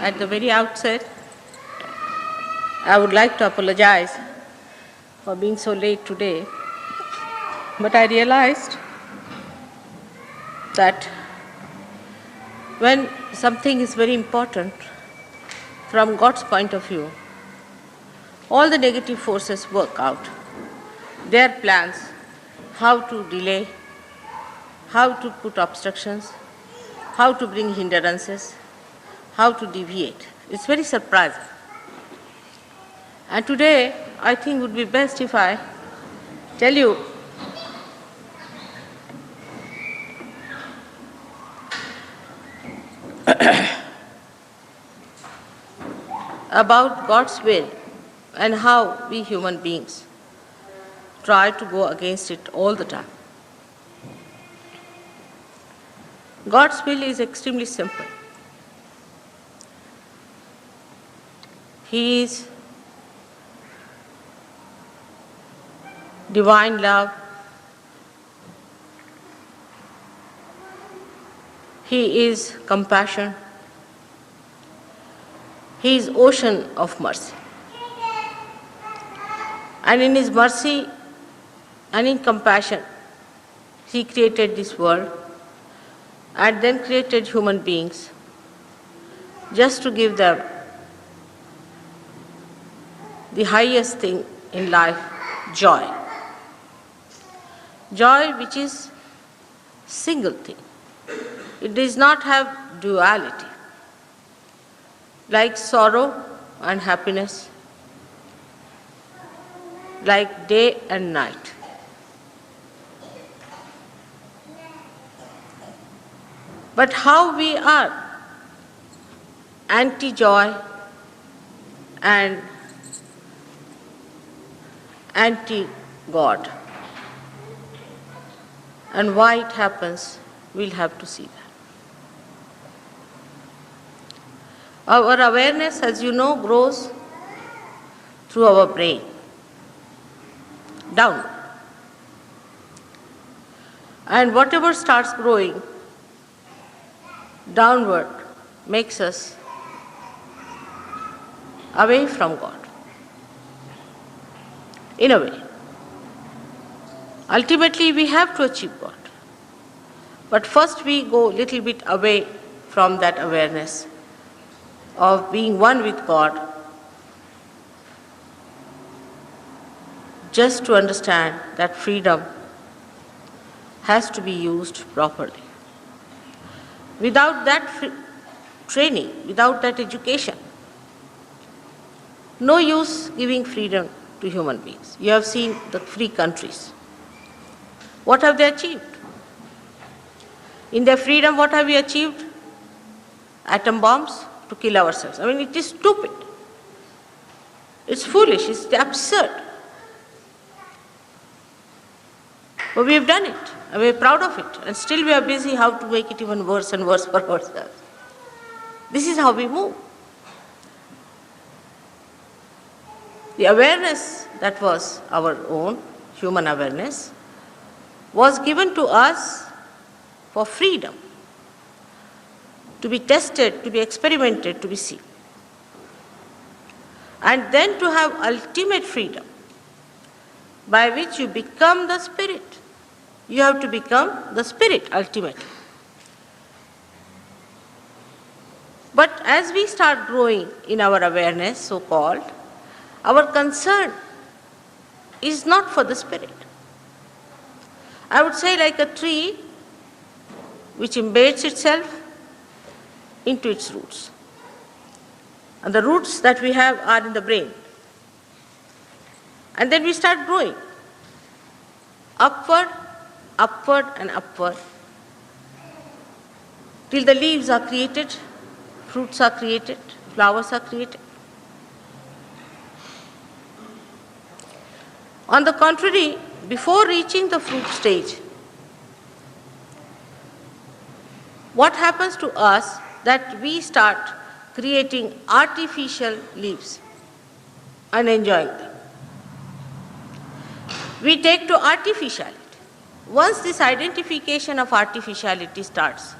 At the very outset, I would like to apologize for being so late today, but I realized that when something is very important from God's point of view, all the negative forces work out their plans, how to delay, how to put obstructions, how to bring hindrances, how to deviate. It's very surprising. And today, I think it would be best if I tell you about God's will and how we human beings try to go against it all the time. God's will is extremely simple. He is divine love. He is compassion. He is ocean of mercy. And in His mercy and in compassion, He created this world and then created human beings just to give them the highest thing in life, joy. Joy which is single thing. It does not have duality, like sorrow and happiness, like day and night. But how we are anti-joy and anti-God. And why it happens, we'll have to see that. Our awareness, as you know, grows through our brain, down. And whatever starts growing downward makes us away from God, in a way. Ultimately, we have to achieve God. But first we go a little bit away from that awareness of being one with God, just to understand that freedom has to be used properly. Without that training, without that education, no use giving freedom to human beings. You have seen the free countries. What have they achieved? In their freedom, what have we achieved? Atom bombs to kill ourselves. I mean, it is stupid. It's foolish. It's absurd. But we have done it, and we are proud of it. And still we are busy how to make it even worse and worse for ourselves. This is how we move. The awareness that was our own, human awareness, was given to us for freedom, to be tested, to be experimented, to be seen. And then to have ultimate freedom, by which you become the Spirit. You have to become the Spirit ultimately. But as we start growing in our awareness, so-called, our concern is not for the Spirit. I would say like a tree which embeds itself into its roots. And the roots that we have are in the brain. And then we start growing upward, upward and upward, till the leaves are created, fruits are created, flowers are created. On the contrary, before reaching the fruit stage, what happens to us that we start creating artificial leaves and enjoying them. We take to artificiality. Once this identification of artificiality starts,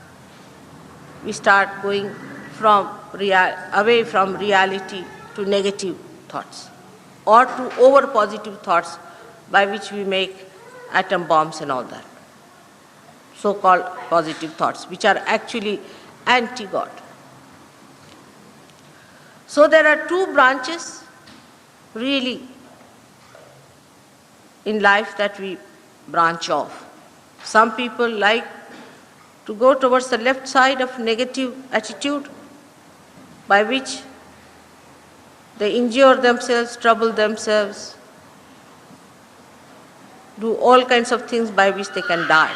we start going from away from reality to negative thoughts or to over positive thoughts by which we make atom bombs and all that. So-called positive thoughts, which are actually anti-God. So there are two branches really in life that we branch off. Some people like to go towards the left side of negative attitude, by which they injure themselves, trouble themselves, do all kinds of things by which they can die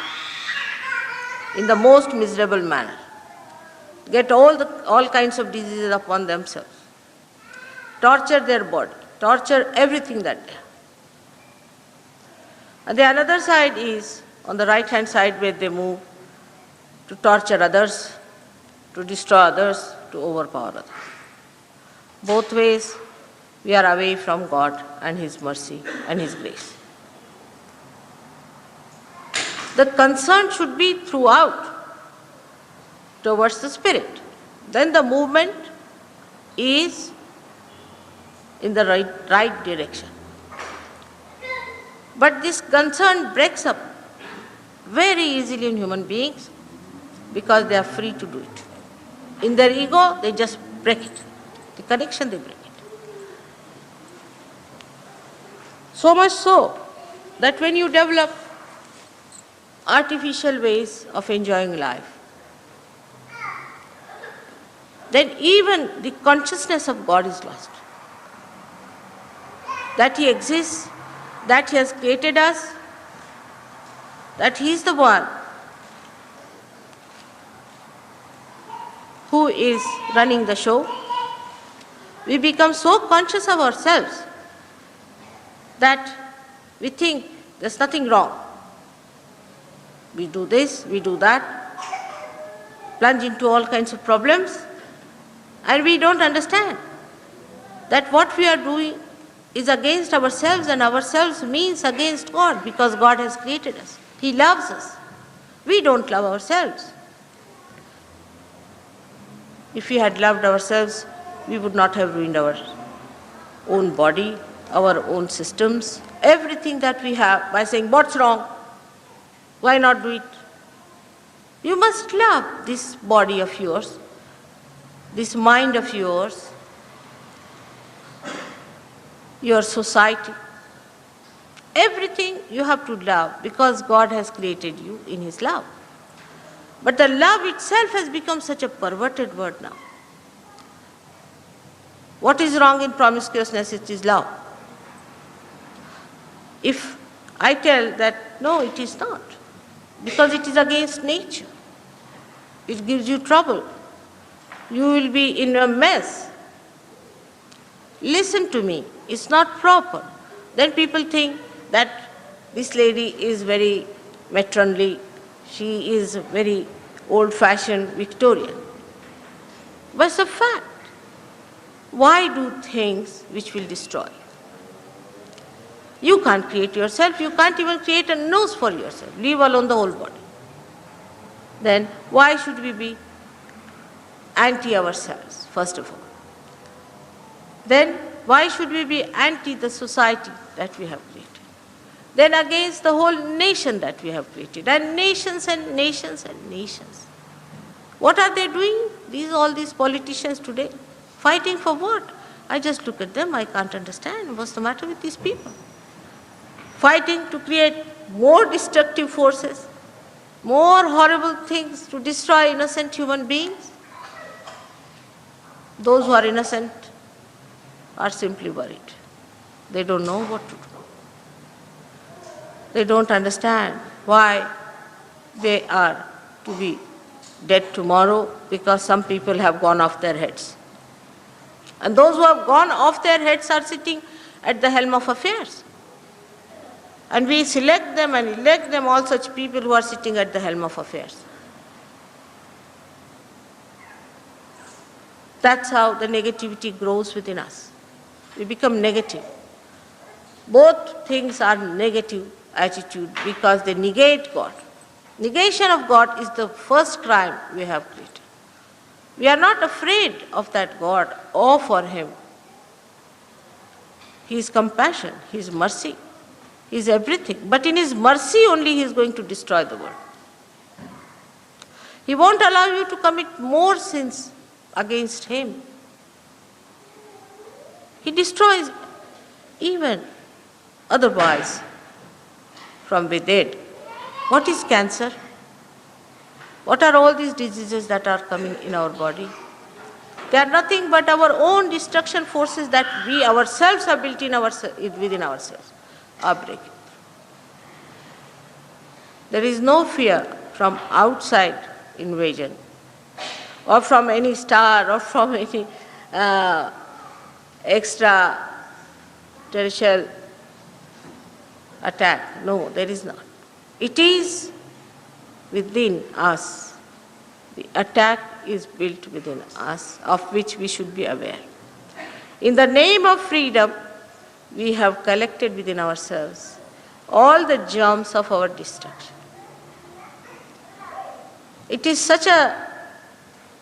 in the most miserable manner, get all kinds of diseases upon themselves, torture their body, torture everything that they have. And the another side is on the right-hand side, where they move to torture others, to destroy others, to overpower others. Both ways, we are away from God and His mercy and His grace. The concern should be throughout towards the Spirit. Then the movement is in the right direction. But this concern breaks up very easily in human beings because they are free to do it. In their ego, they just break it. The connection, they break it. So much so that when you develop artificial ways of enjoying life, then even the consciousness of God is lost. That He exists, that He has created us, that He is the one who is running the show. We become so conscious of ourselves that we think there's nothing wrong. We do this, we do that, plunge into all kinds of problems, and we don't understand that what we are doing is against ourselves, and ourselves means against God, because God has created us. He loves us. We don't love ourselves. If we had loved ourselves, we would not have ruined our own body, our own systems, everything that we have, by saying, what's wrong? Why not do it? You must love this body of yours, this mind of yours, your society. Everything you have to love because God has created you in His love. But the love itself has become such a perverted word now. What is wrong in promiscuousness? It is love. If I tell that, no, it is not, because it is against nature, it gives you trouble, you will be in a mess. Listen to me, it's not proper. Then people think that this lady is very matronly, she is very old-fashioned Victorian. But it's a fact. Why do things which will destroy you? You can't create yourself, you can't even create a nose for yourself, leave alone the whole body. Then why should we be anti ourselves, first of all? Then why should we be anti the society that we have created? Then against the whole nation that we have created, and nations and nations and nations. What are they doing? All these politicians today, fighting for what? I just look at them, I can't understand what's the matter with these people. Fighting to create more destructive forces, more horrible things to destroy innocent human beings. Those who are innocent are simply worried. They don't know what to do. They don't understand why they are to be dead tomorrow, because some people have gone off their heads. And those who have gone off their heads are sitting at the helm of affairs. And we select them and elect them, all such people who are sitting at the helm of affairs. That's how the negativity grows within us. We become negative. Both things are negative attitude because they negate God. Negation of God is the first crime we have created. We are not afraid of that God or for Him. His compassion, His mercy, His everything. But in His mercy only He is going to destroy the world. He won't allow you to commit more sins against Him. He destroys even otherwise from within. What is cancer? What are all these diseases that are coming in our body? They are nothing but our own destruction forces that we ourselves have built within ourselves are breaking. There is no fear from outside invasion or from any star or from any extraterrestrial attack. No, there is not. It is within us. The attack is built within us, of which we should be aware. In the name of freedom, we have collected within ourselves all the germs of our destruction. It is such a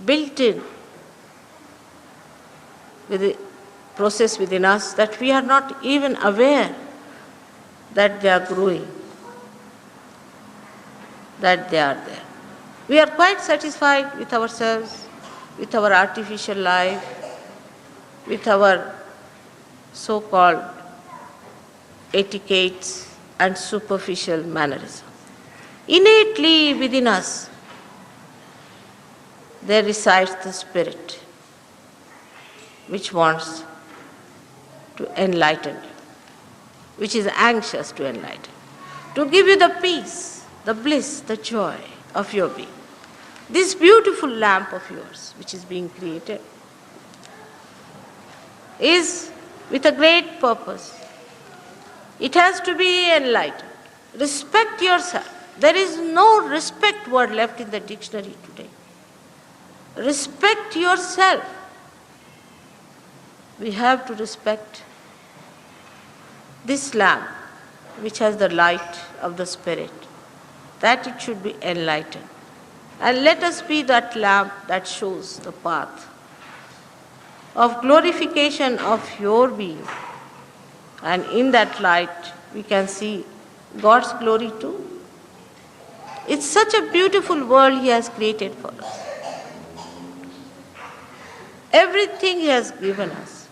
built-in process within us that we are not even aware that they are growing, that they are there. We are quite satisfied with ourselves, with our artificial life, with our so-called etiquettes and superficial mannerism. Innately within us, there resides the spirit which wants to enlighten you, which is anxious to enlighten, to give you the peace, the bliss, the joy of your being. This beautiful lamp of yours, which is being created, is with a great purpose. It has to be enlightened. Respect yourself. There is no respect word left in the dictionary today. Respect yourself. We have to respect this lamp, which has the light of the Spirit, that it should be enlightened. And let us be that lamp that shows the path of glorification of your being. And in that light, we can see God's glory too. It's such a beautiful world He has created for us. Everything He has given us.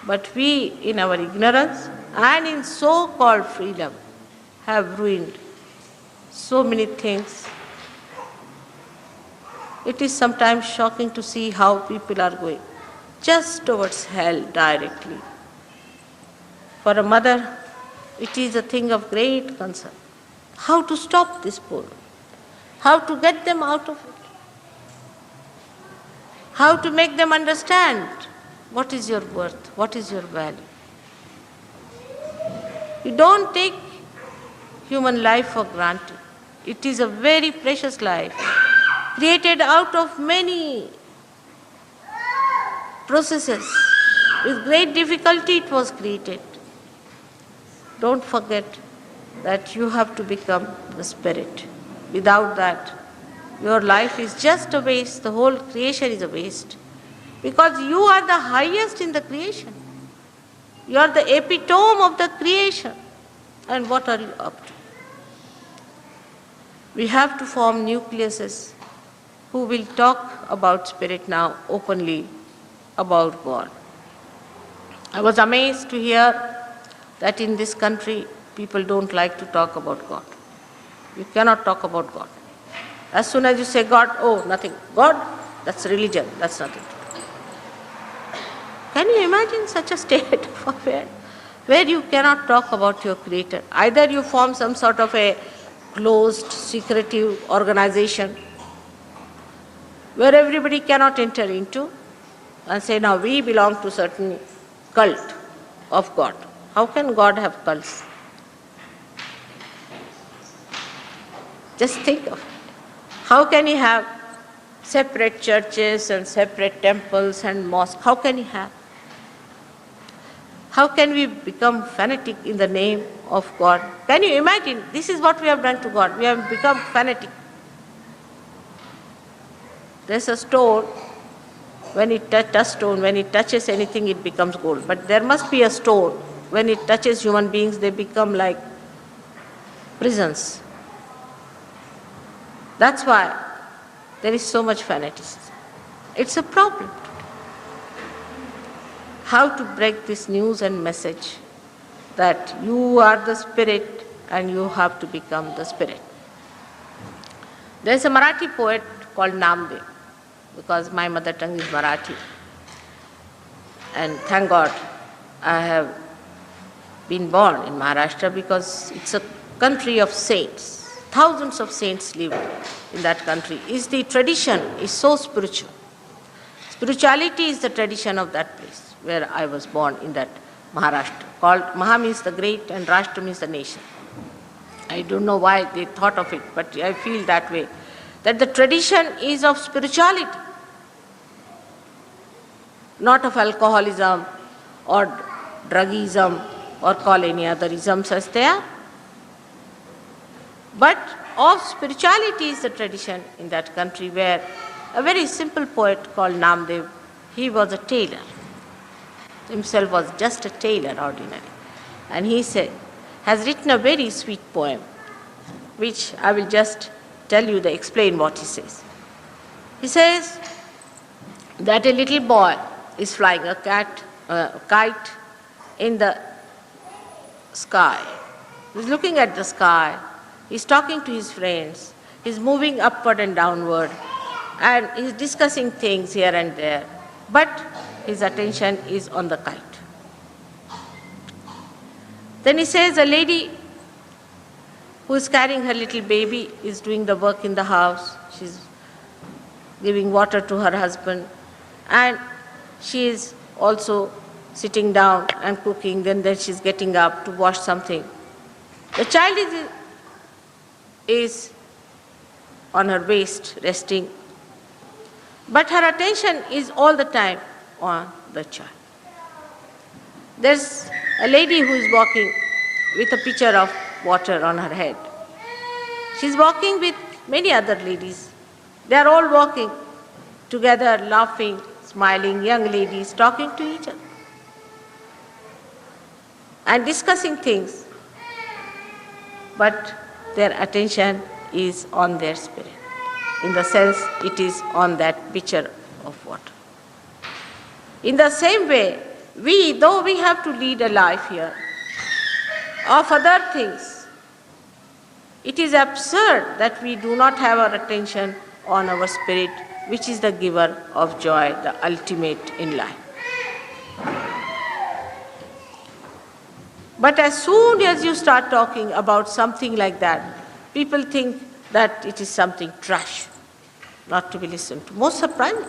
But we, in our ignorance and in so-called freedom, have ruined so many things. It is sometimes shocking to see how people are going just towards hell directly. For a mother, it is a thing of great concern. How to stop this poor? How to get them out of it? How to make them understand what is your worth, what is your value. You don't take human life for granted. It is a very precious life, created out of many processes. With great difficulty it was created. Don't forget that you have to become the Spirit. Without that, your life is just a waste. The whole creation is a waste. Because you are the highest in the creation. You are the epitome of the creation. And what are you up to? We have to form nucleuses who will talk about Spirit now openly, about God. I was amazed to hear that in this country people don't like to talk about God. You cannot talk about God. As soon as you say God, oh, nothing. God, that's religion, that's nothing. Can you imagine such a state of affairs where you cannot talk about your Creator? Either you form some sort of a closed, secretive organization where everybody cannot enter into and say, now we belong to certain cult of God. How can God have cults? Just think of it. How can He have separate churches and separate temples and mosques? How can He have? How can we become fanatic in the name of God? Can you imagine? This is what we have done to God. We have become fanatic. There's a stone, when it stone, when it touches anything, it becomes gold. But there must be a stone. When it touches human beings, they become like prisons. That's why there is so much fanaticism. It's a problem. How to break this news and message that you are the spirit and you have to become the spirit. There's a Marathi poet called Namdev, because my mother tongue is Marathi. And thank God I have been born in Maharashtra, because it's a country of saints. Thousands of saints live in that country. The tradition is so spiritual. Spirituality is the tradition of that place where I was born, in that Maharashtra. Called Maha means the great and Rashtra means the nation. I don't know why they thought of it, but I feel that way. That the tradition is of spirituality, not of alcoholism or drugism or call any other isms as they are. But of spirituality is the tradition in that country, where a very simple poet called Namdev, he was a tailor. Himself was just a tailor, ordinary. And he has written a very sweet poem, which I will just tell you, explain what he says. He says that a little boy is flying a kite in the sky. He's looking at the sky. He's talking to his friends. He's moving upward and downward. And he's discussing things here and there. But his attention is on the kite. Then he says a lady who is carrying her little baby is doing the work in the house. She's giving water to her husband. And she is also sitting down and cooking. Then she's getting up to wash something. The child is on her waist, resting. But her attention is all the time on the child. There's a lady who is walking with a pitcher of water on her head. She's walking with many other ladies. They are all walking together, laughing, smiling, young ladies, talking to each other and discussing things. But their attention is on their spirit. In the sense, it is on that pitcher of water. In the same way, though we have to lead a life here of other things, it is absurd that we do not have our attention on our spirit, which is the giver of joy, the ultimate in life. But as soon as you start talking about something like that, people think that it is something trash, not to be listened to. Most surprising.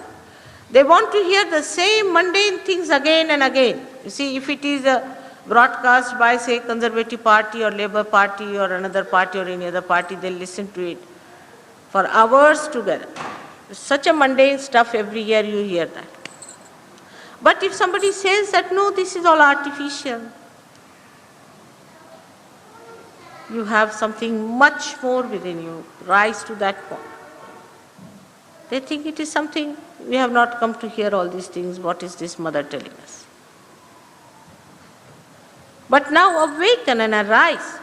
They want to hear the same mundane things again and again. You see, if it is a broadcast by, say, Conservative Party or Labour Party or another party or any other party, they'll listen to it for hours together. Such a mundane stuff, every year you hear that. But if somebody says that, no, this is all artificial, you have something much more within you, rise to that point. They think it is something, we have not come to hear all these things, what is this mother telling us? But now awaken and arise.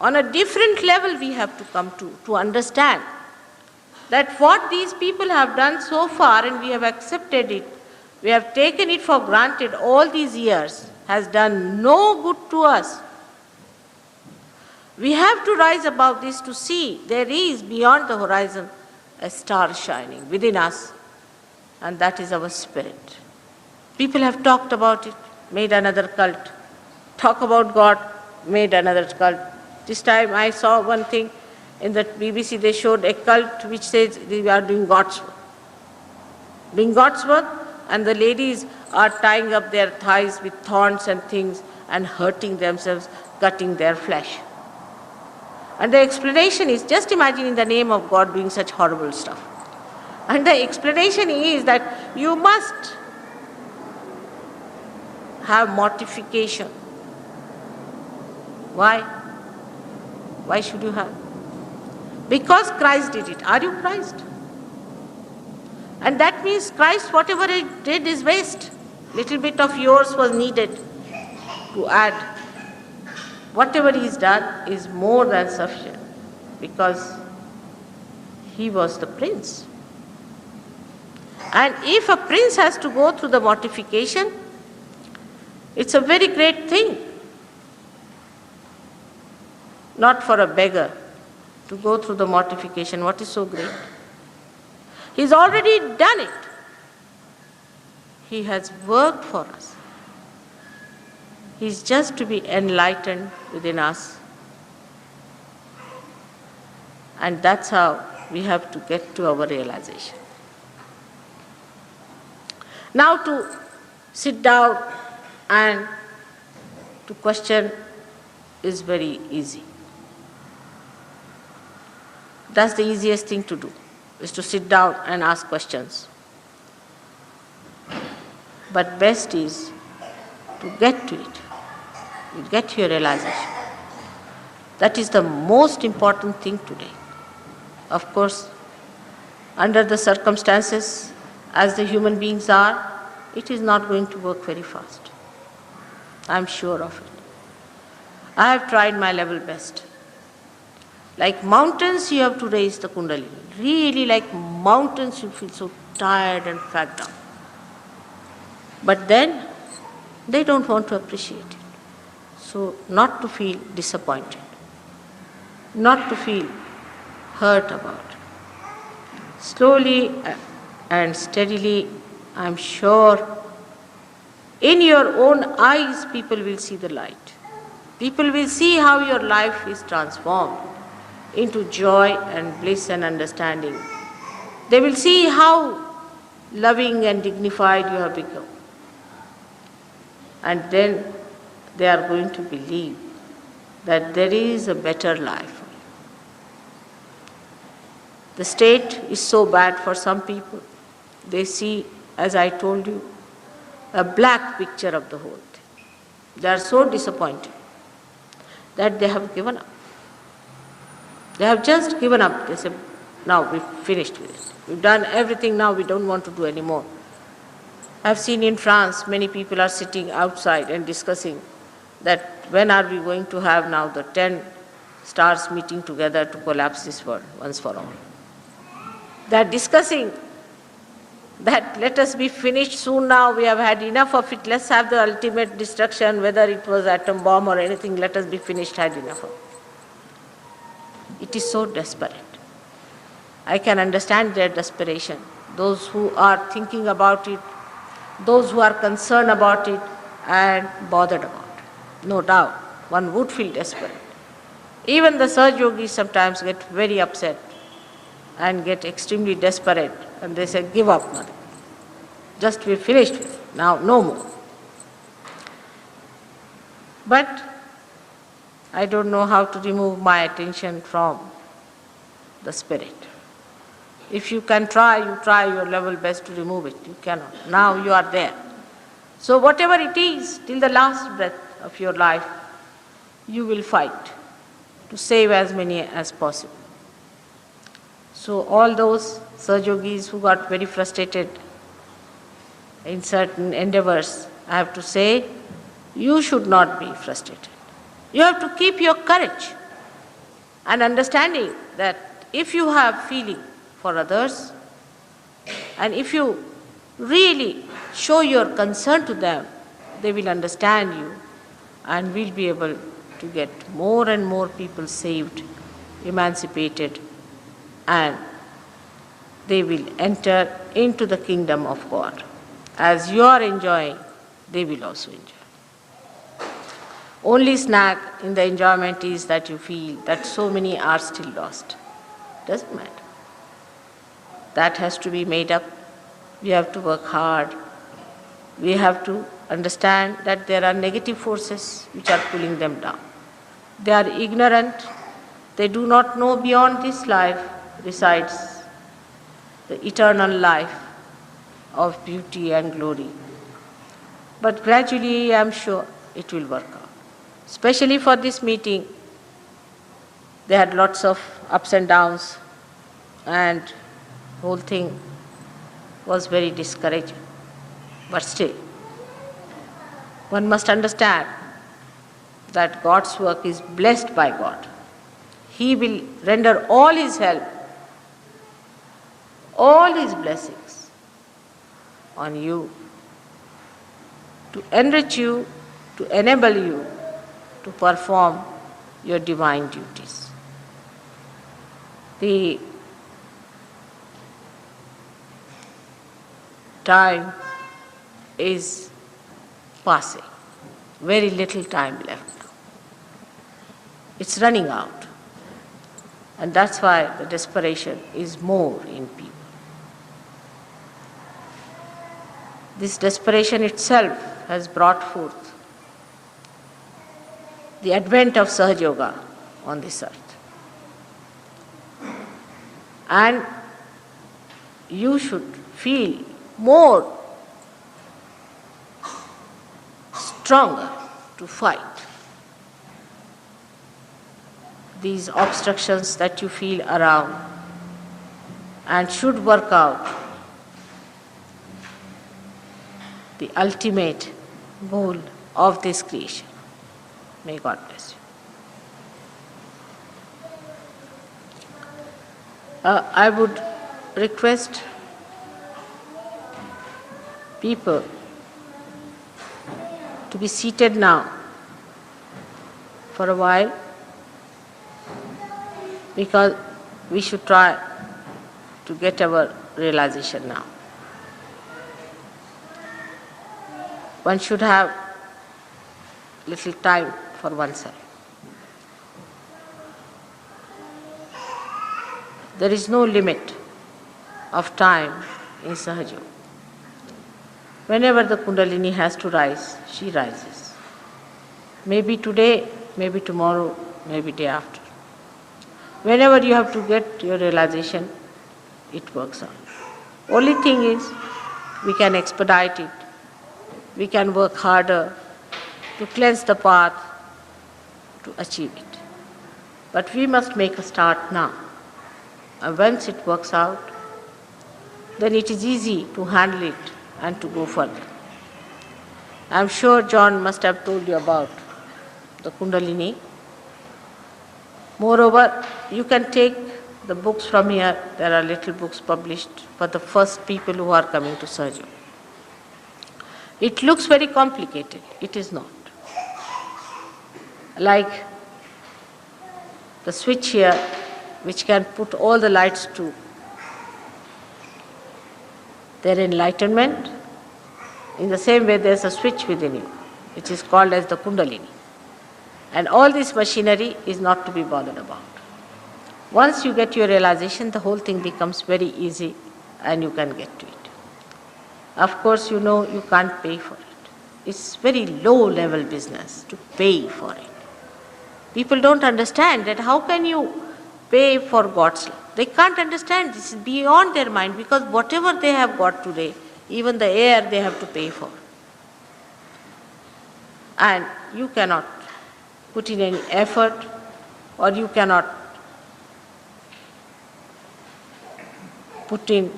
On a different level we have to come to understand that what these people have done so far, and we have accepted it, we have taken it for granted all these years, has done no good to us. We have to rise above this to see there is beyond the horizon a star shining within us, and that is our spirit. People have talked about it, made another cult. Talk about God, made another cult. This time I saw one thing in the BBC, they showed a cult which says they are doing God's work. Doing God's work, and the ladies are tying up their thighs with thorns and things and hurting themselves, cutting their flesh. And the explanation is, just imagine in the name of God doing such horrible stuff. And the explanation is that you must have mortification. Why? Why should you have? Because Christ did it. Are you Christ? And that means Christ, whatever he did is waste. Little bit of yours was needed to add. Whatever he's done is more than sufficient because he was the prince. And if a prince has to go through the mortification, it's a very great thing. Not for a beggar to go through the mortification. What is so great? He's already done it. He has worked for us. He's just to be enlightened within us. And that's how we have to get to our realization. Now to sit down and to question is very easy. That's the easiest thing to do, is to sit down and ask questions. But best is to get to it. You get to your realization. That is the most important thing today. Of course, under the circumstances, as the human beings are, it is not going to work very fast. I'm sure of it. I have tried my level best. Like mountains, you have to raise the Kundalini. Really, like mountains, you feel so tired and fagged out. But then, they don't want to appreciate it. So, not to feel disappointed, not to feel hurt about it. Slowly and steadily, I'm sure, in your own eyes, people will see the light. People will see how your life is transformed into joy and bliss and understanding. They will see how loving and dignified you have become. And then they are going to believe that there is a better life. The state is so bad for some people. They see, as I told you, a black picture of the whole thing. They are so disappointed that they have given up. They have just given up. They say, now we've finished with it. We've done everything, now we don't want to do any more. I've seen in France, many people are sitting outside and discussing that when are we going to have now the 10 stars meeting together to collapse this world once for all. They are discussing that let us be finished soon now, we have had enough of it, let's have the ultimate destruction, whether it was atom bomb or anything, let us be finished, had enough of it. It is so desperate. I can understand their desperation. Those who are thinking about it, those who are concerned about it and bothered about it. No doubt, one would feel desperate. Even the Saj Yogis sometimes get very upset and get extremely desperate and they say, give up, mother. Just we're finished with it. Now, no more. But I don't know how to remove my attention from the spirit. If you can try, you try your level best to remove it. You cannot. Now you are there. So whatever it is, till the last breath of your life, you will fight to save as many as possible. So all those Saj Yogis who got very frustrated in certain endeavors, I have to say, you should not be frustrated. You have to keep your courage and understanding that if you have feeling for others and if you really show your concern to them, they will understand you and will be able to get more and more people saved, emancipated, and they will enter into the kingdom of God. As you are enjoying, they will also enjoy. Only snag in the enjoyment is that you feel that so many are still lost. Doesn't matter. That has to be made up. We have to work hard. We have to understand that there are negative forces which are pulling them down. They are ignorant. They do not know beyond this life resides the eternal life of beauty and glory. But gradually, I am sure it will work out. Especially for this meeting, they had lots of ups and downs and whole thing was very discouraging. But still, one must understand that God's work is blessed by God. He will render all His help, all His blessings on you to enrich you, to enable you to perform your divine duties. The time is passing. Very little time left now. It's running out. And that's why the desperation is more in people. This desperation itself has brought forth the advent of Sahaja Yoga on this earth. And you should feel more stronger to fight these obstructions that you feel around, and should work out the ultimate goal of this creation. May God bless you. I would request people to be seated now for a while, because we should try to get our realization now. One should have little time for oneself. There is no limit of time in Sahaja Yoga. Whenever the Kundalini has to rise, she rises. Maybe today, maybe tomorrow, maybe day after. Whenever you have to get your realization, it works out. Only thing is, we can expedite it. We can work harder to cleanse the path, to achieve it. But we must make a start now. And once it works out, then it is easy to handle it and to go further. I am sure John must have told you about the Kundalini. Moreover, you can take the books from here. There are little books published for the first people who are coming to Sahaja Yoga. It looks very complicated. It is not. Like the switch here, which can put all the lights to their enlightenment. In the same way, there's a switch within you, which is called as the Kundalini. And all this machinery is not to be bothered about. Once you get your realization, the whole thing becomes very easy and you can get to it. Of course, you know you can't pay for it. It's very low level business to pay for it. People don't understand that how can you pay for God's love. They can't understand. This is beyond their mind, because whatever they have got today, even the air they have to pay for. And you cannot put in any effort, or you cannot put in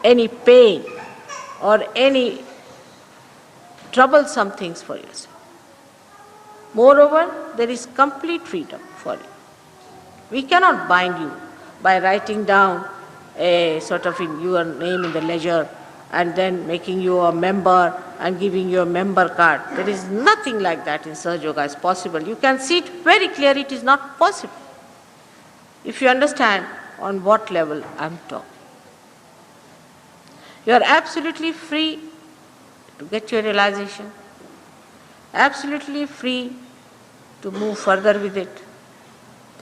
any pain or any troublesome things for yourself. Moreover, there is complete freedom for you. We cannot bind you by writing down a sort of your name in the ledger and then making you a member and giving you a member card. There is nothing like that in Sahaja Yoga is possible. You can see it very clearly, it is not possible. If you understand on what level I am talking. You are absolutely free to get your realization, absolutely free to move further with it.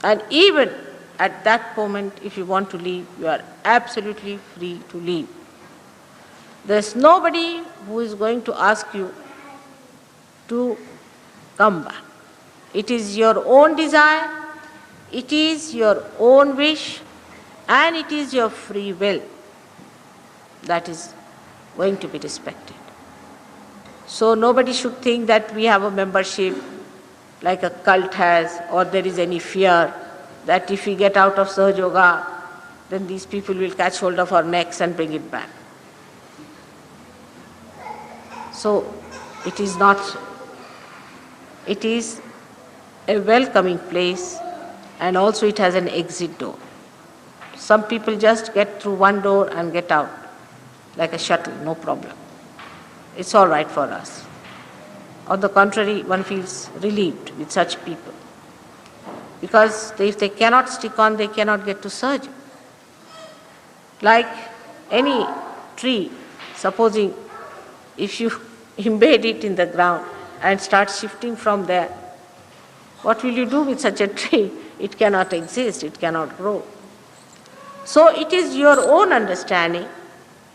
And even at that moment, if you want to leave, you are absolutely free to leave. There's nobody who is going to ask you to come back. It is your own desire, it is your own wish, and it is your free will that is going to be respected. So nobody should think that we have a membership like a cult has, or there is any fear that if we get out of Sahaja Yoga, then these people will catch hold of our necks and bring it back. So it is not, it is a welcoming place, and also it has an exit door. Some people just get through one door and get out like a shuttle, no problem. It's all right for us. On the contrary, one feels relieved with such people. Because if they cannot stick on, they cannot get to surgery. Like any tree, supposing if you embed it in the ground and start shifting from there, what will you do with such a tree? It cannot exist, it cannot grow. So it is your own understanding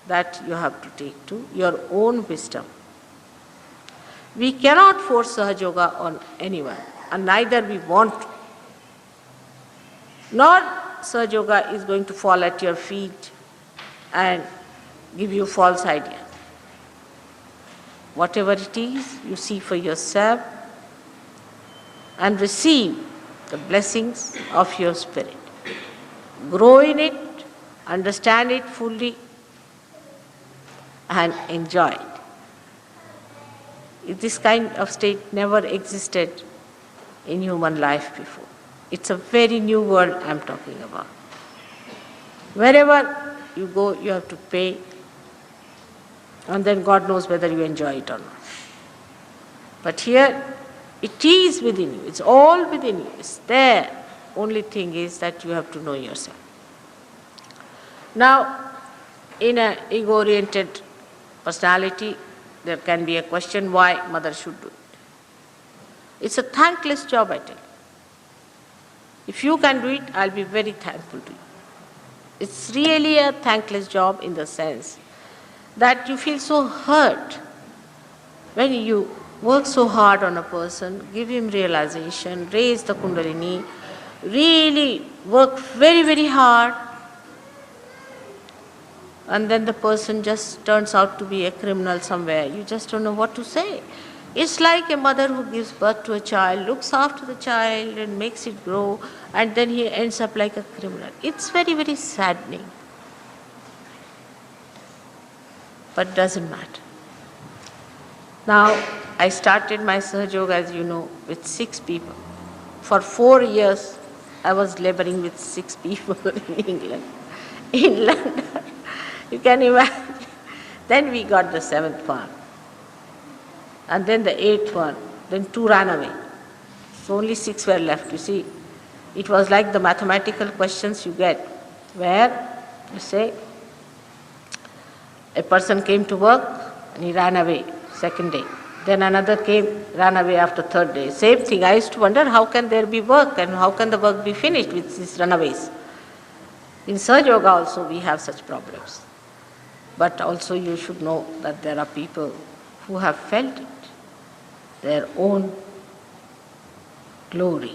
that you have to take to, your own wisdom. We cannot force Sahaja Yoga on anyone, and neither we want to. Nor Sahaja Yoga is going to fall at your feet and give you false idea. Whatever it is, you see for yourself and receive the blessings of your spirit. Grow in it, understand it fully, and enjoy it. This kind of state never existed in human life before. It's a very new world I'm talking about. Wherever you go, you have to pay, and then God knows whether you enjoy it or not. But here, it is within you. It's all within you. It's there. Only thing is that you have to know yourself. Now, in an ego-oriented personality, there can be a question why mother should do it. It's a thankless job, I tell you. If you can do it, I'll be very thankful to you. It's really a thankless job in the sense that you feel so hurt when you work so hard on a person, give him realization, raise the Kundalini, really work very, very hard, and then the person just turns out to be a criminal somewhere. You just don't know what to say. It's like a mother who gives birth to a child, looks after the child and makes it grow, and then he ends up like a criminal. It's very, very saddening. But doesn't matter. Now, I started my Sahaja Yoga, as you know, with 6 people. For 4 years, I was laboring with 6 people in England, in London. You can imagine. Then we got the 7th one. And then the 8th one. Then 2 ran away. So only 6 were left. You see, it was like the mathematical questions you get, where you say, a person came to work and he ran away second day. Then another came, ran away after 3rd day. Same thing. I used to wonder how can there be work and how can the work be finished with these runaways. In Sahaja Yoga also we have such problems. But also you should know that there are people who have felt it, their own glory,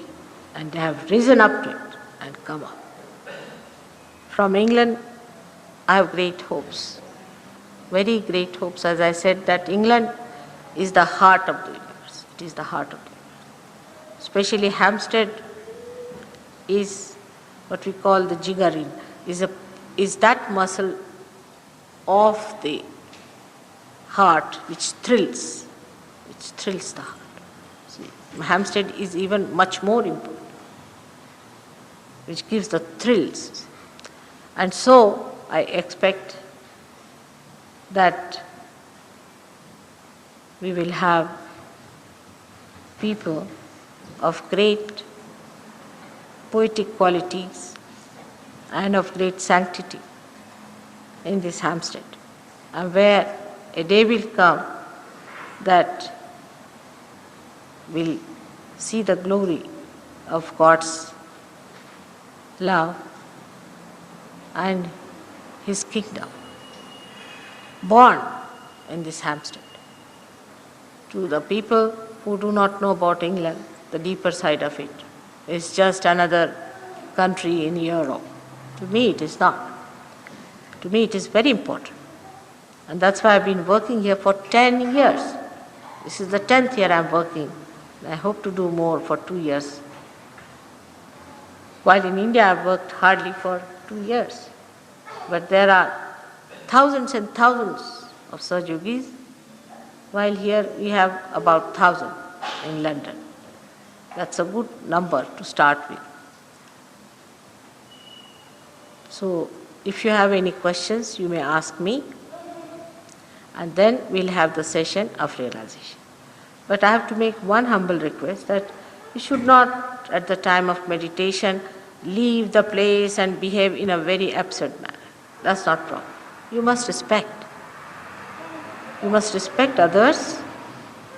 and they have risen up to it and come up. From England, I have great hopes, very great hopes. As I said, that England is the heart of the universe. It is the heart of the universe. Especially Hampstead is what we call the jigarin, is that muscle of the heart which thrills the heart. See, Hampstead is even much more important, which gives the thrills. And so I expect that we will have people of great poetic qualities and of great sanctity in this Hampstead, and where a day will come that will see the glory of God's love and His kingdom born in this Hampstead. To the people who do not know about England, the deeper side of it is just another country in Europe. To me it is not. To me it is very important. And that's why I've been working here for 10 years. This is the 10th year I'm working. I hope to do more for 2 years. While in India I've worked hardly for 2 years. But there are thousands and thousands of Sahaja Yogis while here we have about 1,000 in London. That's a good number to start with. So, if you have any questions, you may ask me, and then we'll have the session of realization. But I have to make one humble request that you should not, at the time of meditation, leave the place and behave in a very absurd manner. That's not proper. You must respect. You must respect others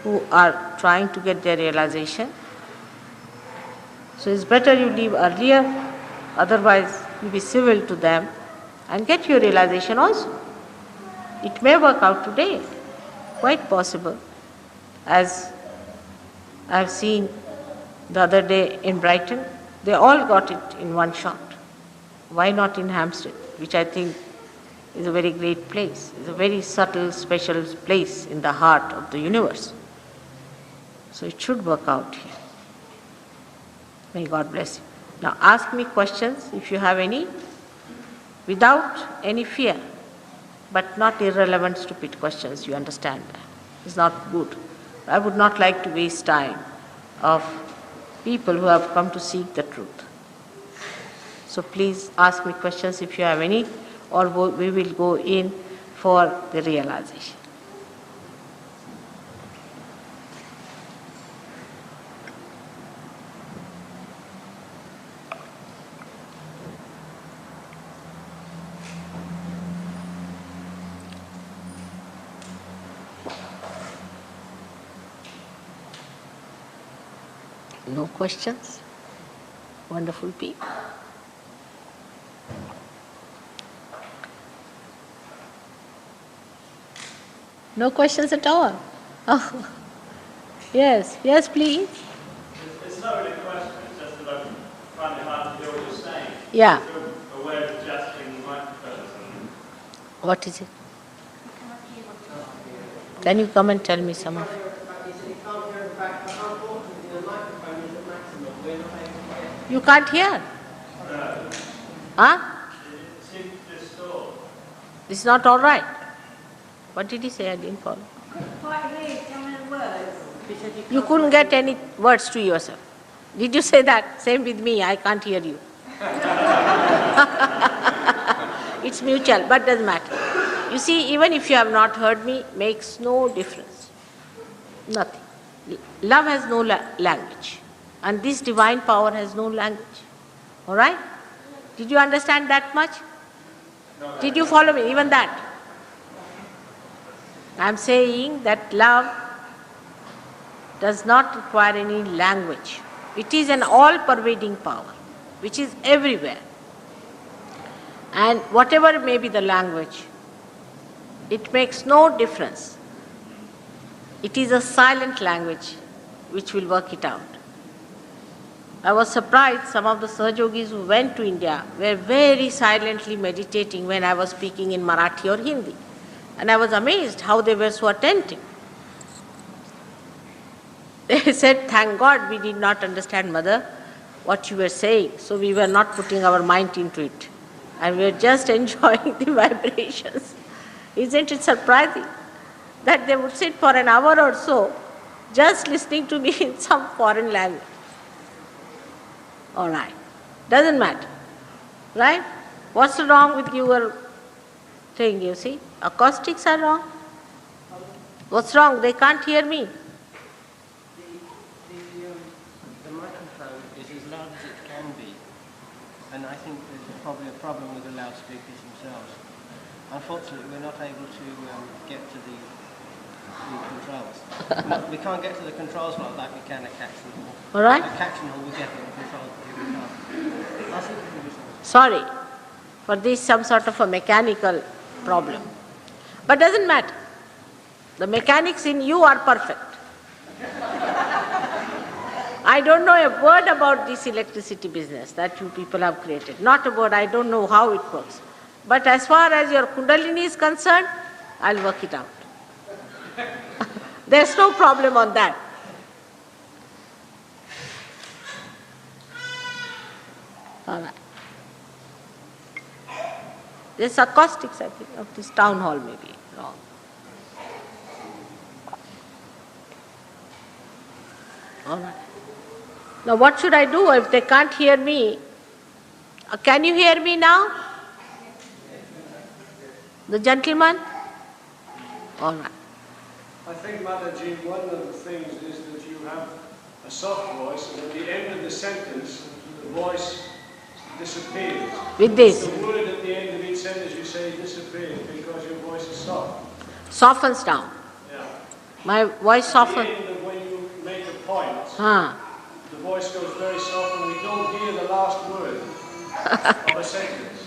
who are trying to get their realization. So it's better you leave earlier, otherwise you be civil to them and get your realization also. It may work out today, quite possible. As I've seen the other day in Brighton, they all got it in one shot. Why not in Hampstead, which I think is a very great place. It's a very subtle, special place in the heart of the universe. So it should work out here. May God bless you. Now ask me questions if you have any, without any fear, but not irrelevant, stupid questions, you understand that. It's not good. I would not like to waste time of people who have come to seek the truth. So please ask me questions if you have any, or we will go in for the realization. No questions? Wonderful people. No questions at all? Oh. Yes, yes, please. It's not really a question, it's just about finding it hard to hear what you're saying. Yeah. If you're aware of adjusting the microphones. What is it? Can you come and tell me some of it? You can't hear? Huh? It seems to distort. It's not all right. What did he say? I didn't follow. You couldn't get any words to yourself. Did you say that? Same with me, I can't hear you. It's mutual, but doesn't matter. You see, even if you have not heard me, makes no difference. Nothing. Love has no language. And this divine power has no language. All right? Did you understand that much? Did you follow me? Even that? I'm saying that love does not require any language. It is an all-pervading power, which is everywhere. And whatever may be the language, it makes no difference. It is a silent language which will work it out. I was surprised some of the Sahajogis who went to India were very silently meditating when I was speaking in Marathi or Hindi. And I was amazed how they were so attentive. They said, thank God we did not understand, Mother, what you were saying, so we were not putting our mind into it. And we were just enjoying the vibrations. Isn't it surprising that they would sit for an hour or so just listening to me in some foreign language? All right. Doesn't matter. Right? What's wrong with your thing, you see? Acoustics are wrong. What's wrong? They can't hear me. The microphone is as loud as it can be, and I think there's probably a problem with the loudspeakers themselves. Unfortunately, we're not able to get to the controls. We can't get to the controls like we can at Caxton Hall. All right? At Caxton Hall, we get the controls, but here we can't. I think we just- Sorry for this, some sort of a mechanical problem. But doesn't matter. The mechanics in you are perfect. I don't know a word about this electricity business that you people have created. Not a word. I don't know how it works. But as far as your Kundalini is concerned, I'll work it out. There's no problem on that. All right. This acoustics, I think, of this town hall may be wrong. All right. Now what should I do if they can't hear me? Can you hear me now? The gentleman? All right. I think, Mataji, one of the things is that you have a soft voice, and at the end of the sentence, the voice disappears. With this. The word at the end of each sentence you say disappears because your voice is soft. Softens down. Yeah. My voice At softens. the end of when you make a point, Ah. the voice goes very soft and we don't hear the last word of a sentence.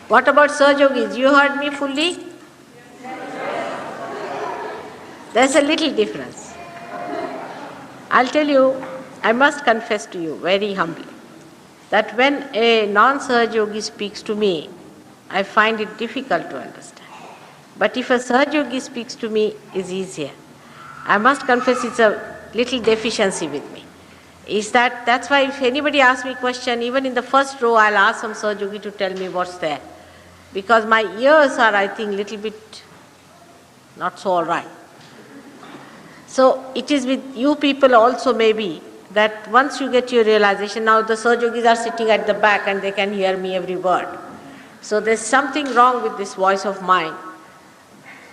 What about Sir Yogis? You heard me fully? There's a little difference. I'll tell you, I must confess to you very humbly, that when a non-Sir Yogi speaks to me, I find it difficult to understand. But if a Sir Yogi speaks to me, it's easier. I must confess it's a little deficiency with me. That's why if anybody asks me a question, even in the first row, I'll ask some Sir Yogi to tell me what's there. Because my ears are, I think, little bit not so all right. So it is with you people also maybe that once you get your realization, now the Sir Yogis are sitting at the back and they can hear me every word. So there's something wrong with this voice of mine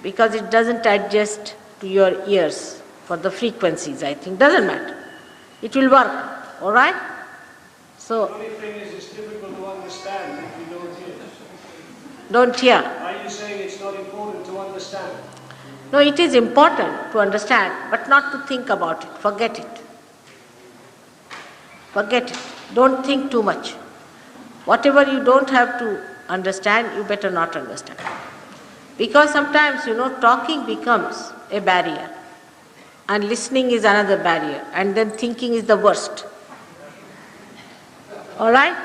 because it doesn't adjust to your ears for the frequencies, I think. Doesn't matter. It will work, all right? The So only thing is it's difficult to understand if you don't hear. don't hear. Are you saying it's not important to understand? No, it is important to understand, but not to think about it. Forget it. Forget it. Don't think too much. Whatever you don't have to understand, you better not understand. Because sometimes, talking becomes a barrier. And listening is another barrier. And then thinking is the worst. All right?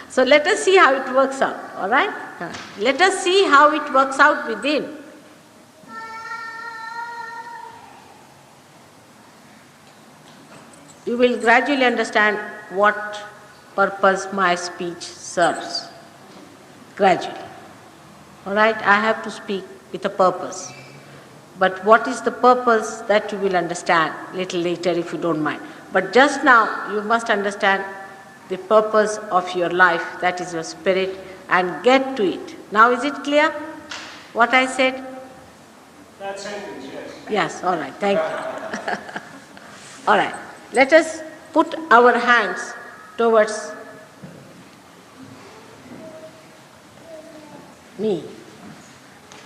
So let us see how it works out. All right? Let us see how it works out within. You will gradually understand what purpose my speech serves. Gradually. All right? I have to speak with a purpose. But what is the purpose, that you will understand little later if you don't mind. But just now you must understand the purpose of your life, that is your spirit, and get to it. Now is it clear what I said? That sentence, yes. Yes, all right, thank you. All right, let us put our hands towards me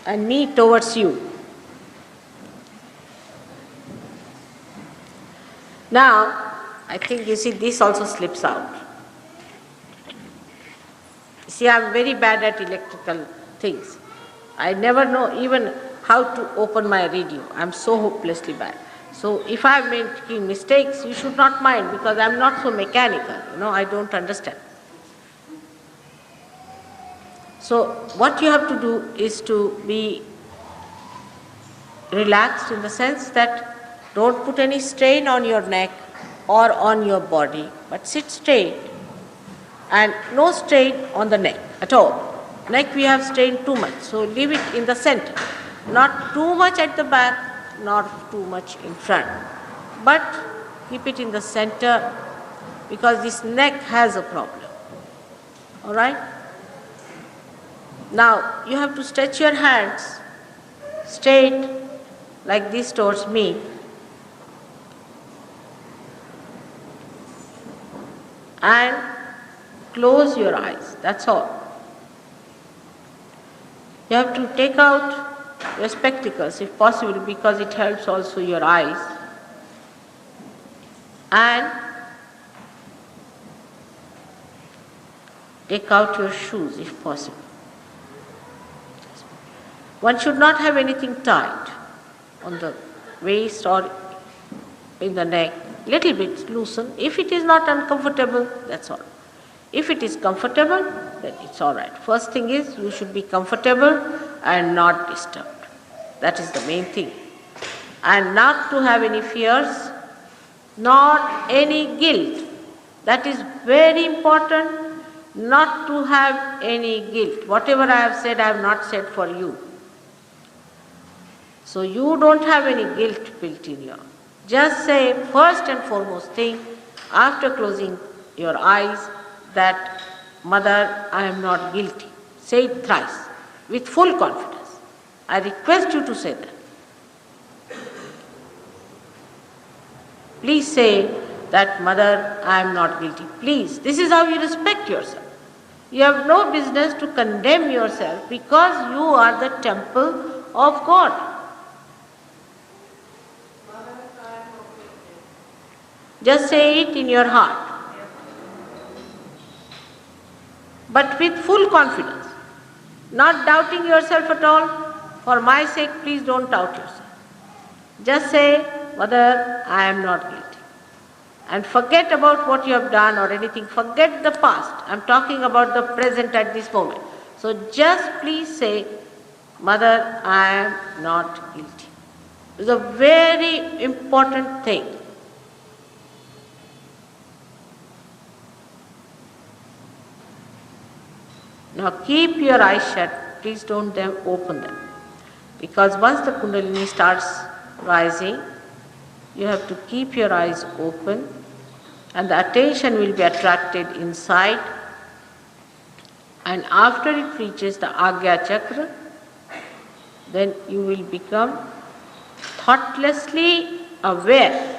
and me towards you. Now, I think you see this also slips out. See, I'm very bad at electrical things. I never know even how to open my radio. I'm so hopelessly bad. So if I'm making mistakes, you should not mind because I'm not so mechanical. I don't understand. So what you have to do is to be relaxed in the sense that don't put any strain on your neck or on your body, but sit straight and no strain on the neck at all. Neck we have strained too much, so leave it in the center. Not too much at the back, not too much in front, but keep it in the center because this neck has a problem. All right? Now you have to stretch your hands straight like this towards me. And close your eyes, that's all. You have to take out your spectacles if possible because it helps also your eyes. And take out your shoes if possible. One should not have anything tight on the waist or in the neck. Little bit loosen. If it is not uncomfortable, that's all. If it is comfortable, then it's all right. First thing is you should be comfortable and not disturbed. That is the main thing. And not to have any fears, not any guilt. That is very important, not to have any guilt. Whatever I have said, I have not said for you. So you don't have any guilt built in you. Just say first and foremost thing after closing your eyes that, Mother, I am not guilty. Say it thrice with full confidence. I request you to say that. Please say that, Mother, I am not guilty. Please, this is how you respect yourself. You have no business to condemn yourself because you are the temple of God. Just say it in your heart, but with full confidence, not doubting yourself at all. For my sake, please don't doubt yourself. Just say, Mother, I am not guilty. And forget about what you have done or anything. Forget the past. I am talking about the present at this moment. So just please say, Mother, I am not guilty. It's a very important thing. Now keep your eyes shut. Please don't open them. Because once the Kundalini starts rising, you have to keep your eyes open and the attention will be attracted inside, and after it reaches the Agya Chakra, then you will become thoughtlessly aware.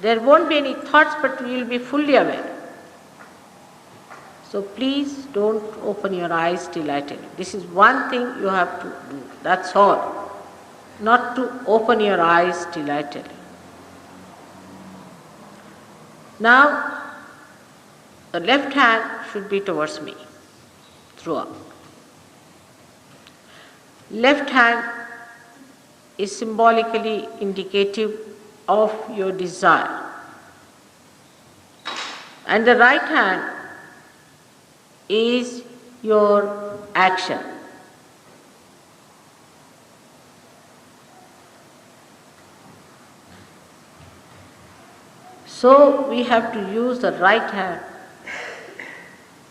There won't be any thoughts, but you will be fully aware. So please don't open your eyes till I tell you. This is one thing you have to do. That's all. Not to open your eyes till I tell you. Now, the left hand should be towards me throughout. Left hand is symbolically indicative of your desire. And the right hand is your action. So we have to use the right hand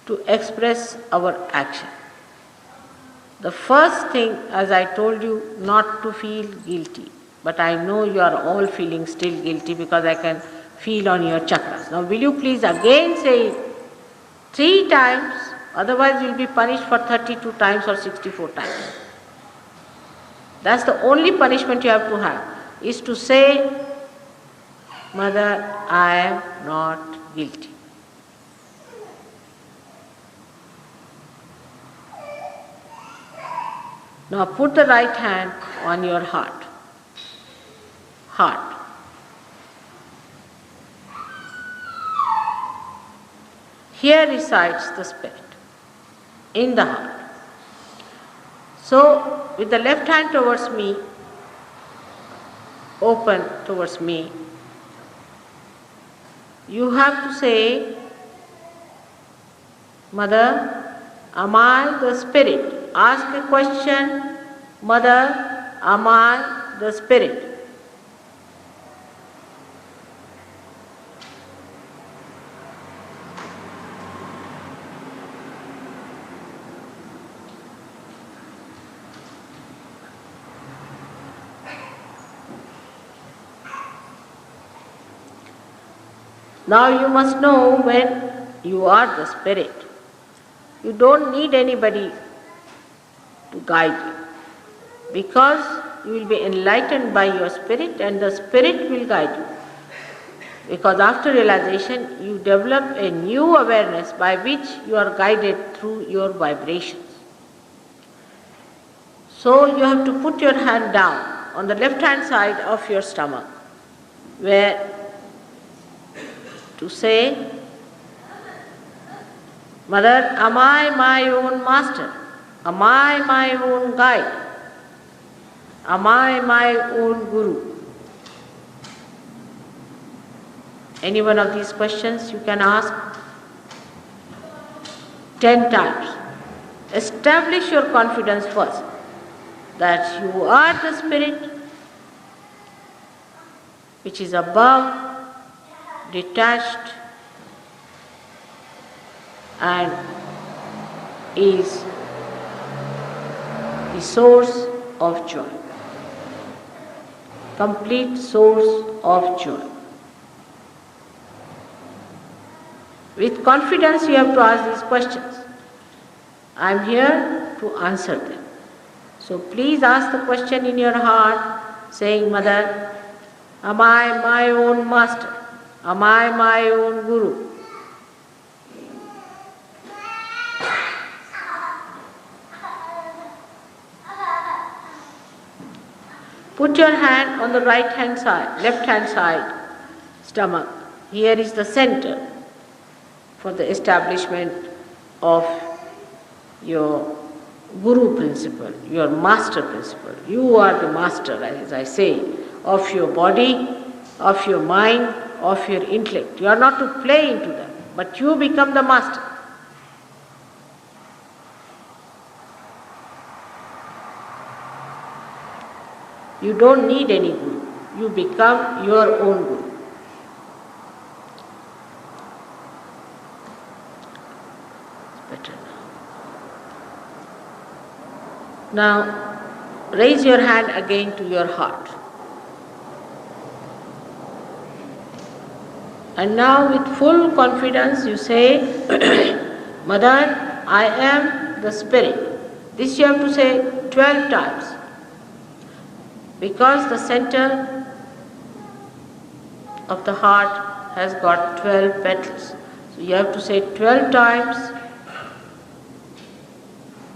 to express our action. The first thing, as I told you, not to feel guilty. But I know you are all feeling still guilty because I can feel on your chakras. Now will you please again say it 3 times, otherwise you will be punished for 32 times or 64 times. That's the only punishment you have to have, is to say, Mother, I am not guilty. Now put the right hand on your heart. Heart. Here resides the Spirit, in the heart. So, with the left hand towards me, open towards me, you have to say, Mother, am I the Spirit? Ask a question, Mother, am I the Spirit? Now you must know when you are the Spirit. You don't need anybody to guide you, because you will be enlightened by your Spirit and the Spirit will guide you. Because after realization, you develop a new awareness by which you are guided through your vibrations. So you have to put your hand down on the left hand side of your stomach, where to say, Mother, am I my own master? Am I my own guide? Am I my own guru? Any one of these questions you can ask 10 times. Establish your confidence first that you are the Spirit which is above, detached, and is the source of joy. complete source of joy. With confidence you have to ask these questions. I am here to answer them. So please ask the question in your heart, saying, Mother, am I my own master? Am I my own guru? Put your hand on the right hand side, left hand side, stomach. Here is the center for the establishment of your guru principle, your master principle. You are the master, as I say, of your body, of your mind, of your intellect. You are not to play into them, but you become the master. You don't need any guru. You become your own guru. It's better now. Now, raise your hand again to your heart. And now with full confidence you say, Mother, I am the Spirit. This you have to say 12 times. Because the center of the heart has got 12 petals. So you have to say 12 times,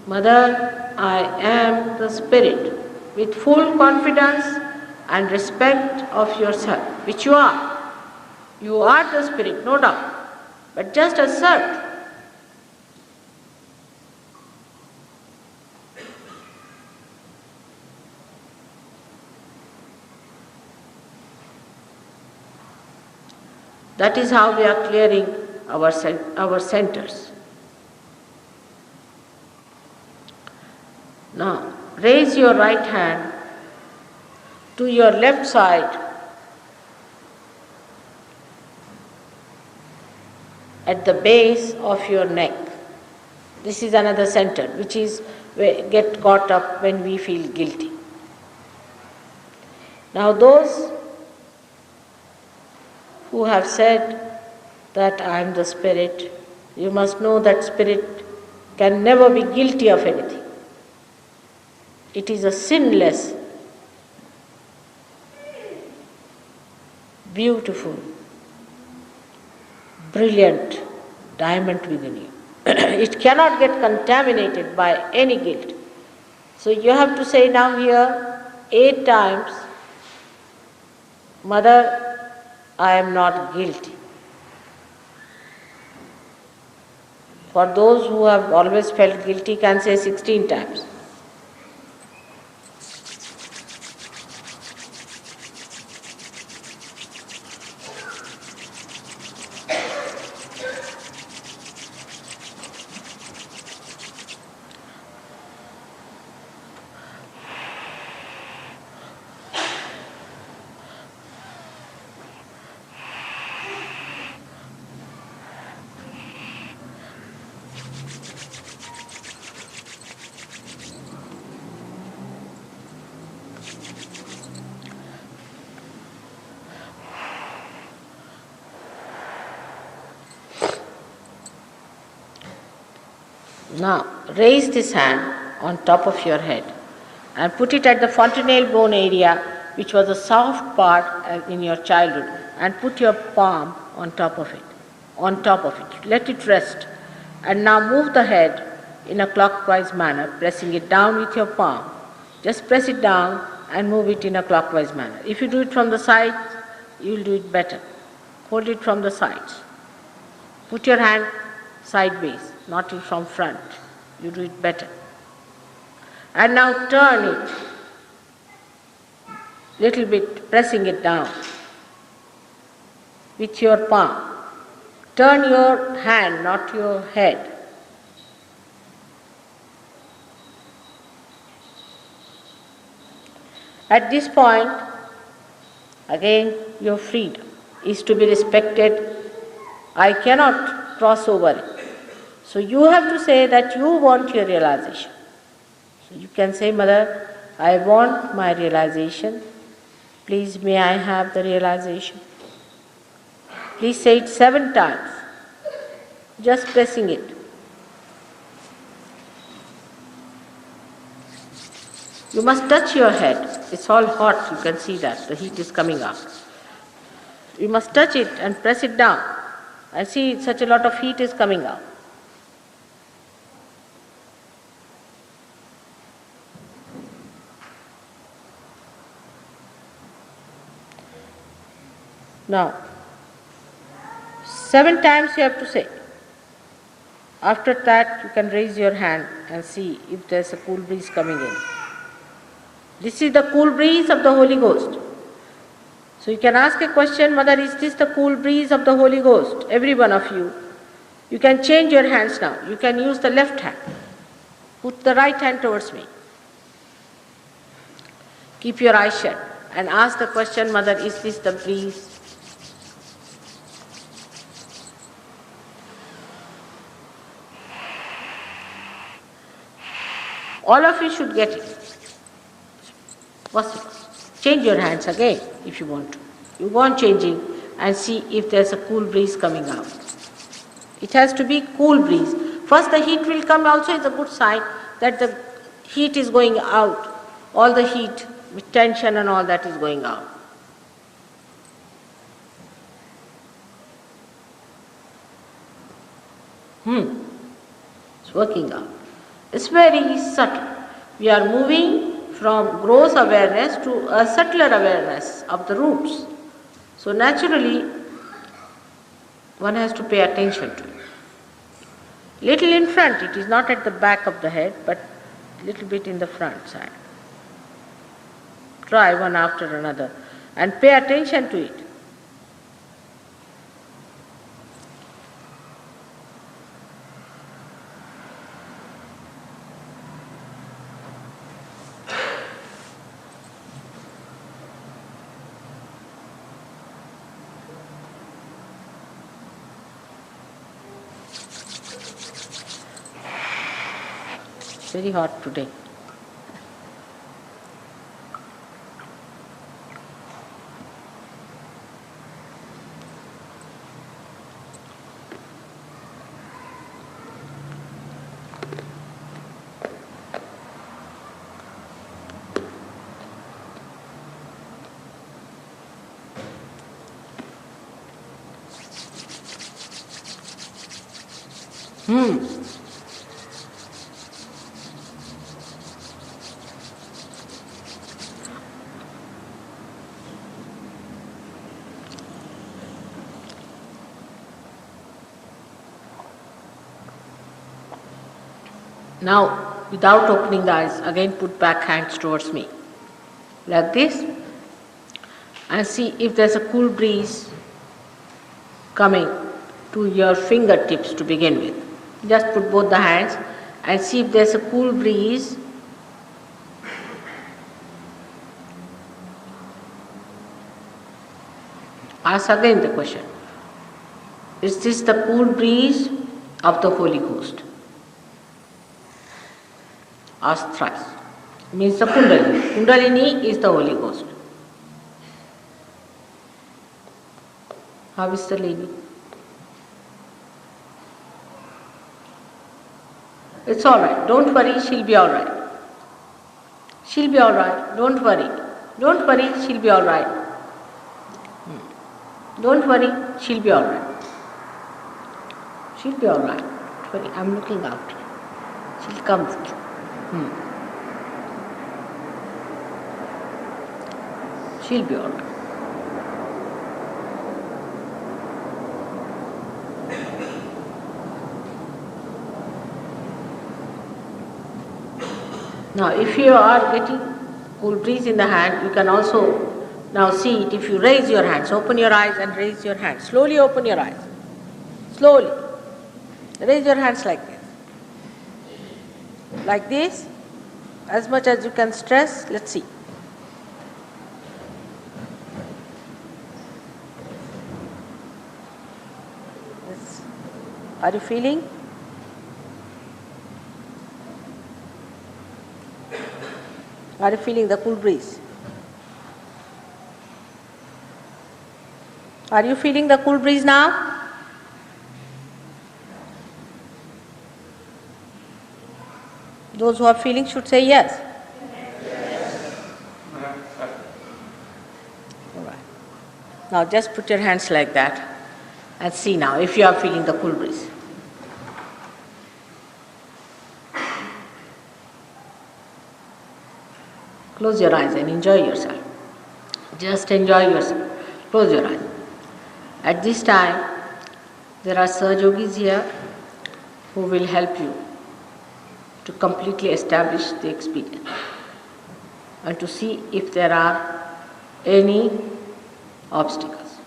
Mother, I am the Spirit, with full confidence and respect of yourself, which you are. You are the Spirit, no doubt, but just assert. That is how we are clearing our centers. Now, raise your right hand to your left side at the base of your neck. This is another center which is get caught up when we feel guilty. Now those who have said that I am the Spirit, you must know that Spirit can never be guilty of anything. It is a sinless, beautiful, brilliant diamond within you. It cannot get contaminated by any guilt. So you have to say now here 8 times, Mother, I am not guilty. For those who have always felt guilty can say 16 times. Now, raise this hand on top of your head and put it at the fontanelle bone area, which was a soft part in your childhood, and put your palm on top of it. Let it rest. And now move the head in a clockwise manner, pressing it down with your palm. Just press it down and move it in a clockwise manner. If you do it from the sides, you will do it better. Hold it from the sides. Put your hand sideways, not from front. You do it better. And now turn it, little bit, pressing it down with your palm. Turn your hand, not your head. At this point, again, your freedom is to be respected. I cannot cross over it. So you have to say that you want your realization. So you can say, Mother, I want my realization Please, may I have the realization? Please say it 7 times, just pressing it. You must touch your head. It's all hot, you can see that, the heat is coming up. You must touch it and press it down. I see such a lot of heat is coming out. Now, 7 times you have to say. After that, you can raise your hand and see if there's a cool breeze coming in. This is the cool breeze of the Holy Ghost. So you can ask a question, Mother, is this the cool breeze of the Holy Ghost? Every one of you. You can change your hands now. You can use the left hand. Put the right hand towards me. Keep your eyes shut and ask the question, Mother, is this the breeze? All of you should get it. Possible. Change your hands again if you want to. You go on changing and see if there's a cool breeze coming out. It has to be cool breeze. First the heat will come also is a good sign that the heat is going out. All the heat with tension and all that is going out. It's working out. It's very subtle. We are moving from gross awareness to a subtler awareness of the roots. So naturally, one has to pay attention to it. Little in front, it is not at the back of the head, but little bit in the front side. Try one after another and pay attention to it. Very hot today. Now, without opening the eyes, again put back hands towards me, like this, and see if there's a cool breeze coming to your fingertips to begin with. Just put both the hands and see if there's a cool breeze. Ask again the question, is this the cool breeze of the Holy Ghost? Ask thrice. Means the Kundalini. Kundalini is the Holy Ghost. How is the lady? It's all right. Don't worry, she'll be all right. She'll be all right. Don't worry. Don't worry, she'll be all right. Don't worry, she'll be all right. She'll be all right. Don't worry, I'm looking out. She'll come through. She'll be all right. Now, if you are getting cool breeze in the hand, you can also now see it. If you raise your hands, open your eyes and raise your hands. Slowly open your eyes. Slowly. Raise your hands like this. Like this, as much as you can stress. Let's see. Yes. Are you feeling? Are you feeling the cool breeze? Are you feeling the cool breeze now? Those who are feeling should say yes. All right. Now just put your hands like that and see now if you are feeling the cool breeze. Close your eyes and enjoy yourself. Just enjoy yourself. Close your eyes. At this time, there are Sahajogis here who will help you to completely establish the experience and to see if there are any obstacles.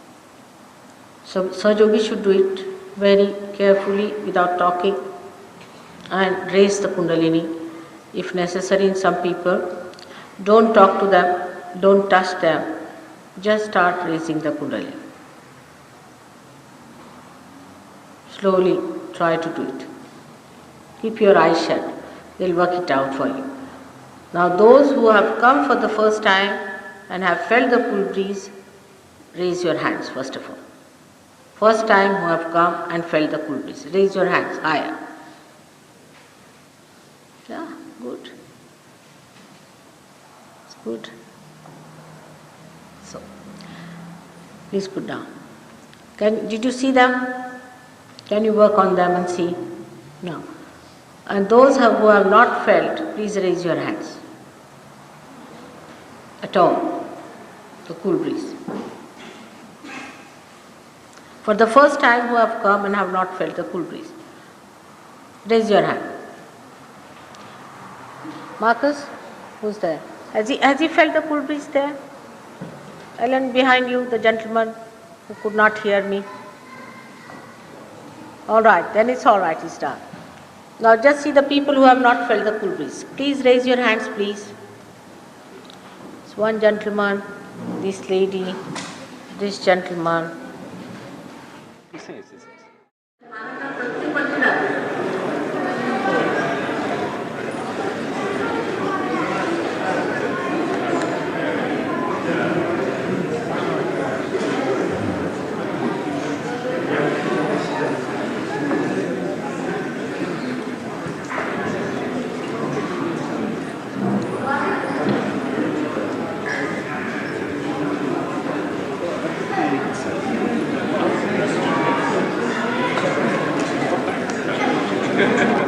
So Sahajogi should do it very carefully without talking and raise the Kundalini. If necessary, in some people, don't talk to them, don't touch them, just start raising the Kundalini. Slowly try to do it. Keep your eyes shut, they'll work it out for you. Now those who have come for the first time and have felt the cool breeze, raise your hands first of all. First time who have come and felt the cool breeze, raise your hands higher. Yeah, good. It's good. So, please put down. Did you see them? Can you work on them and see? No. And those who have not felt, please raise your hands. At all, the cool breeze. For the first time who have come and have not felt the cool breeze, raise your hand. Marcus, who's there? Has he felt the cool breeze there? Ellen, behind you, the gentleman who could not hear me. All right, then it's all right, it's done. Now just see the people who have not felt the cool breeze. Please raise your hands, please. It's one gentleman, this lady, this gentleman. Ha ha ha.